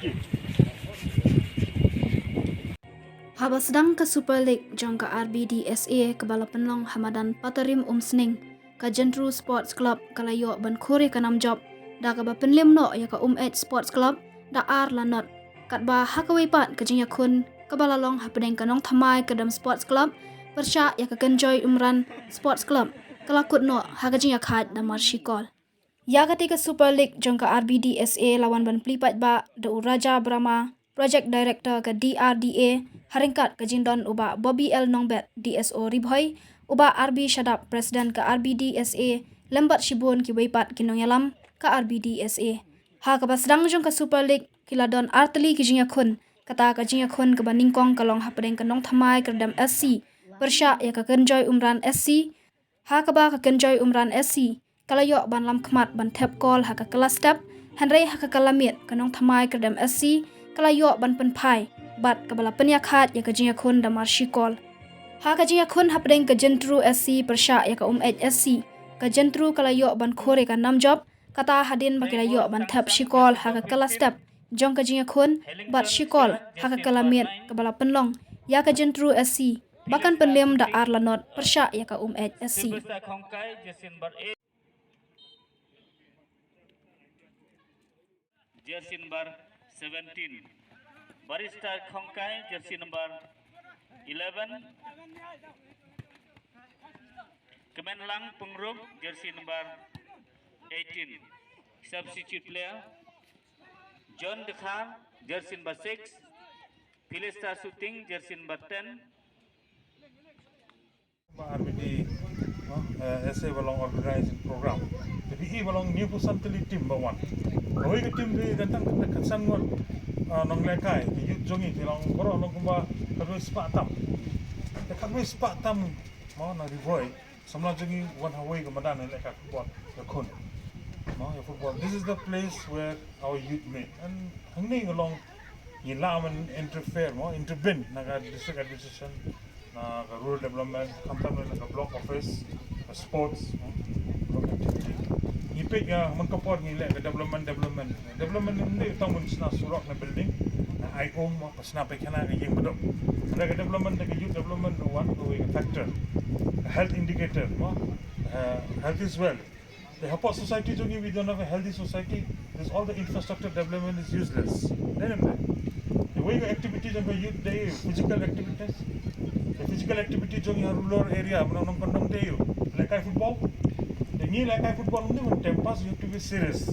you. Haba Sdang ke Super League Jong ke Rbdsa ke bala Pynliem Hamadan Patarim Sning ke Jyntru Sports Club ke layo ban khore ke nam job da ke ba Pynliem no ya ke Umeit Sports Club da ar lanot kat ba hakawai pat ke jinya kun ke bala long hapedeng ke nong thamai ke dam Sports Club persya ya ke kenjoy umran Sports Club ke lakut no ha ke jinya khat da mar shikol ya ketika Super League Jong ke Rbdsa lawan ban plipat ba da Uraja Brahma Project Director ke Rdsa haringkat ke jindon uba Bobby L Nongbet DSO Ribhoi uba RB Shadap Presiden ke Rbdsa lembat shibun ki weipat kinong yalam ke Rbdsa ha ke basdang Jong ke Super League kiladon arteli ki jinya kun kata ke jinya kun ke baningkong kalong hapedeng ke nong thamai ke dam SC persya ya ke kenjoy umran SC ha ke ba ke kenjoy umran SC kalayok ban lam khmat ban thep kol ha ke kelas step hanrei ha ke kalamit ke nong thamai ke dam SC kalayok ban penpai bat ke bala penyakhat ya ke jinya kun da mar shikol ha ke jinya kun hapedeng ke Jyntru SC persya ya ke Umeit SC ke Jyntru kalayok ban khore ke nam job kata hadin ba kalayok ban thep shikol ha ke kelas step jong ke jinya kun bat shikol ha ke kalamit ke bala Pynliem ya ke Jyntru SC bahkan Pynliem da ar lanot persya ya ke Umeit SC Jersey number 17. Barista Khongkai, jersey number 11. Kemenlang Pengrum, jersey number 18. Substitute player John Dekhan, jersey number 6. Philista Shooting, jersey number 10. RBD SA belong organizing program. Jadi ini belong new pusan teli tim bawan. Kalau ini tim di datang ke kesan ngon nong lekai di youth jongi belong boro nong kumba kadoi spa tam. Kadoi spa tam mau na rivoy. Samla jongi one Hawaii kemadan lekai football yakun. No, football. This is the place where our youth meet and hanging along in laman interfere, intervene naga district administration. Rural development, company like a block office, sports, activity. Ipik yang mengkapor ni le development ni tamu sena surak na building, na IOM pasna pekana ke yang bedok. Ada development ke youth development one factor, health indicator, health is well. The Hapa society jongi we don't have a healthy society. This all the infrastructure development is useless. Then the way activities of the youth they physical activities. Physical activity jong yang rural area menang kondom tayo lekai football ni lekai football ni mun tempas you have to be serious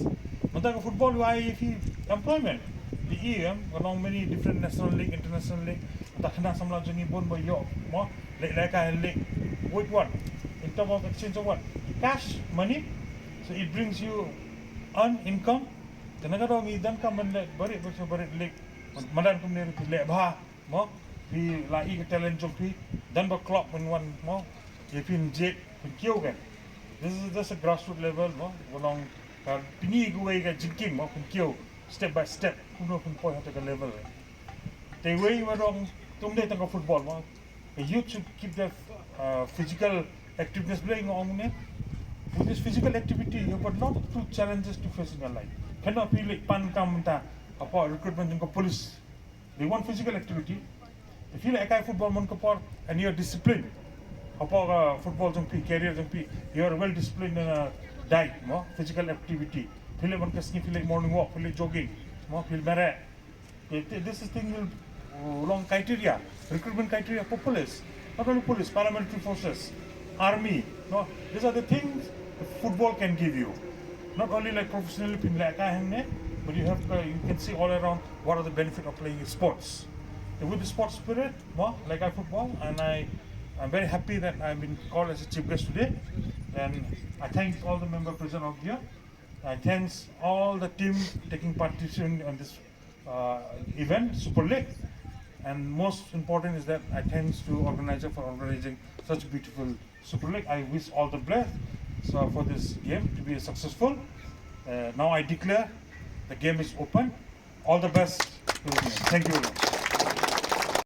mentang football why if employment the along many different national league international league tak kena samla jong ibon boyo mo lekai league with what in terms of exchange of what cash money so it brings you earn income tenaga dong idan ka man barit league madan kumne le ba mo pi lai ke talent jong pi dan ba club when one mo ye pin jet pin kyo kan this is just a grassroots level mo along pini gue ga jinking mo pin kyo step by step kuno pin point at the level they way warong tumde tang football mo the youth should keep their physical activeness playing on ne with this physical activity you got lot of challenges to face in your life cannot be like pan kam ta apa recruitment in police they want physical activity. If you like football mon kapor and you're disciplined, apa football jong pi career jong pi, you're well disciplined in a diet, physical activity. Feel mon kasni feel like morning walk, feel like jogging, feel better. This is thing will long criteria, recruitment criteria for police, not only police, paramilitary forces, army. No, these are the things the football can give you. Not only like professionally pin like but you have you can see all around what are the benefit of playing sports. With the sports spirit, like football, and I'm very happy that I've been called as a chief guest today. And I thank all the members present out here. I thanks all the team taking participation on this event, Super League. And most important is that I thanks to organizer for organizing such beautiful Super League. I wish all the best for this game to be successful. Now I declare the game is open. All the best. Thank you very much.